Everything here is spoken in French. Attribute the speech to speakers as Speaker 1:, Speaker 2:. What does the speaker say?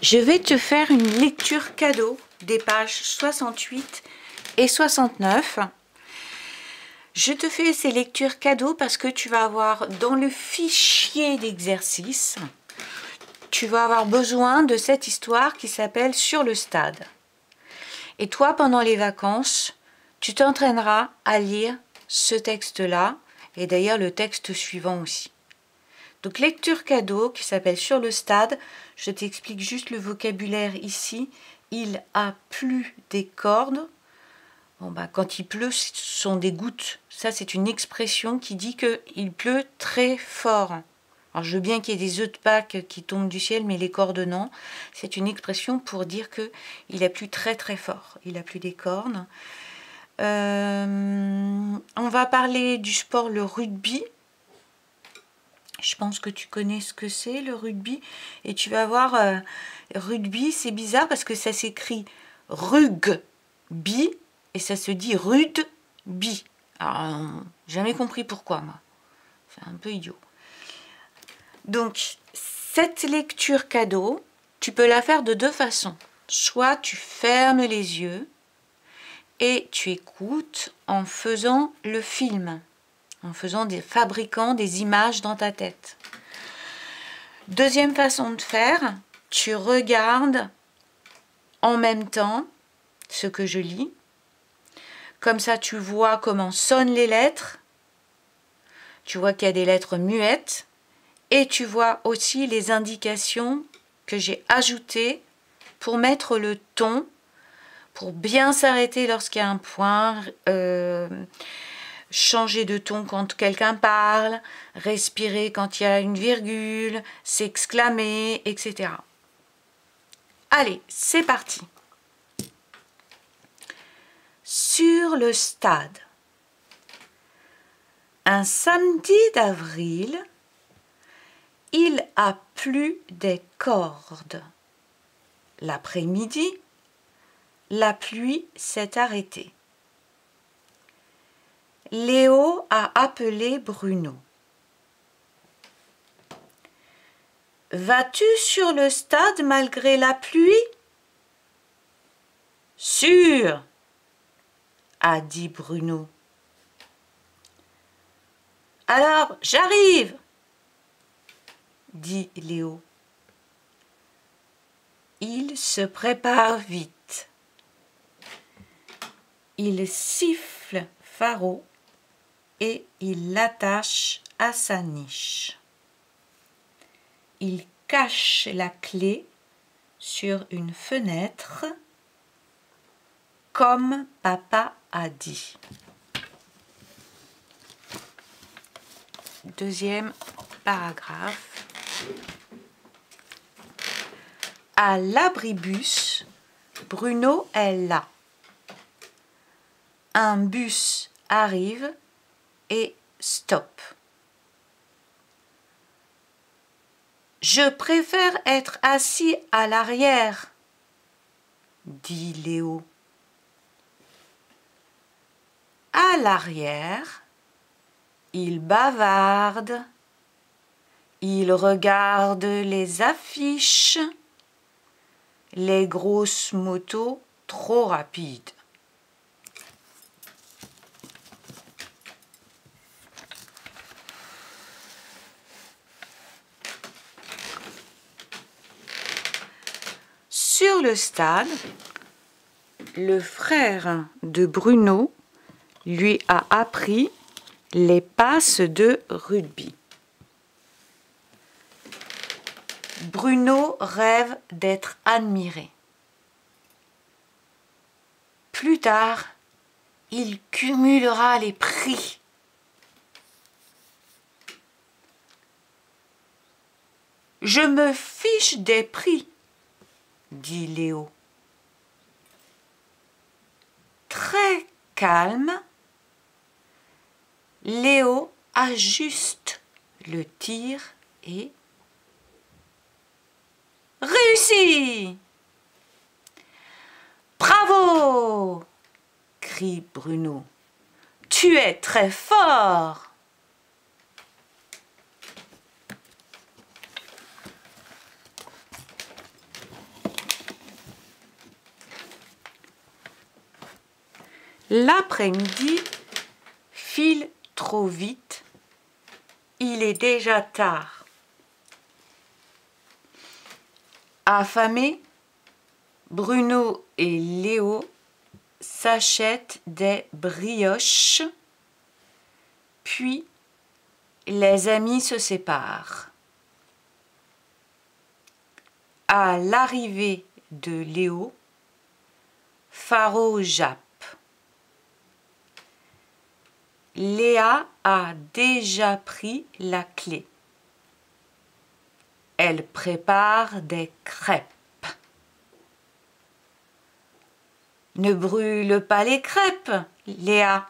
Speaker 1: Je vais te faire une lecture cadeau des pages 68 et 69. Je te fais ces lectures cadeaux parce que tu vas avoir dans le fichier d'exercice, tu vas avoir besoin de cette histoire qui s'appelle Sur le stade. Et toi, pendant les vacances, tu t'entraîneras à lire ce texte-là et d'ailleurs le texte suivant aussi. Donc lecture cadeau qui s'appelle Sur le stade, je t'explique juste le vocabulaire ici. Il a plu des cordes. Bon bah quand il pleut, ce sont des gouttes. Ça c'est une expression qui dit qu'il pleut très fort. Alors je veux bien qu'il y ait des œufs de Pâques qui tombent du ciel, mais les cordes non. C'est une expression pour dire qu'il a plu très très fort. Il a plu des cordes. On va parler du sport, le rugby. Je pense que tu connais ce que c'est, le rugby. Et tu vas voir, rugby, c'est bizarre parce que ça s'écrit rugby et ça se dit rudeby. Alors, jamais compris pourquoi, moi. C'est un peu idiot. Donc, cette lecture cadeau, tu peux la faire de deux façons. Soit tu fermes les yeux et tu écoutes en faisant le film. En fabriquant des images dans ta tête. Deuxième façon de faire, tu regardes en même temps ce que je lis. Comme ça, tu vois comment sonnent les lettres. Tu vois qu'il y a des lettres muettes. Et tu vois aussi les indications que j'ai ajoutées pour mettre le ton, pour bien s'arrêter lorsqu'il y a un point, changer de ton quand quelqu'un parle, respirer quand il y a une virgule, s'exclamer, etc. Allez, c'est parti. Sur le stade. Un samedi d'avril, il a plu des cordes. L'après-midi, la pluie s'est arrêtée. Léo a appelé Bruno. « Vas-tu sur le stade malgré la pluie ?»« Sûr !» a dit Bruno. « Alors, j'arrive !» dit Léo. Il se prépare vite. Il siffle Faro et il l'attache à sa niche. Il cache la clé sur une fenêtre, comme papa a dit. Deuxième paragraphe. À l'abribus, Bruno est là. Un bus arrive et stop. Je préfère être assis à l'arrière, dit Léo. À l'arrière, il bavarde, il regarde les affiches, les grosses motos trop rapides. Sur le stade, le frère de Bruno lui a appris les passes de rugby. Bruno rêve d'être admiré. Plus tard, il cumulera les prix. Je me fiche des prix, dit Léo. Très calme, Léo ajuste le tir et réussi! Bravo! Crie Bruno. Tu es très fort! L'après-midi file trop vite. Il est déjà tard. Affamés, Bruno et Léo s'achètent des brioches, puis les amis se séparent. À l'arrivée de Léo, Faro jappe. Léa a déjà pris la clé. Elle prépare des crêpes. Ne brûle pas les crêpes, Léa,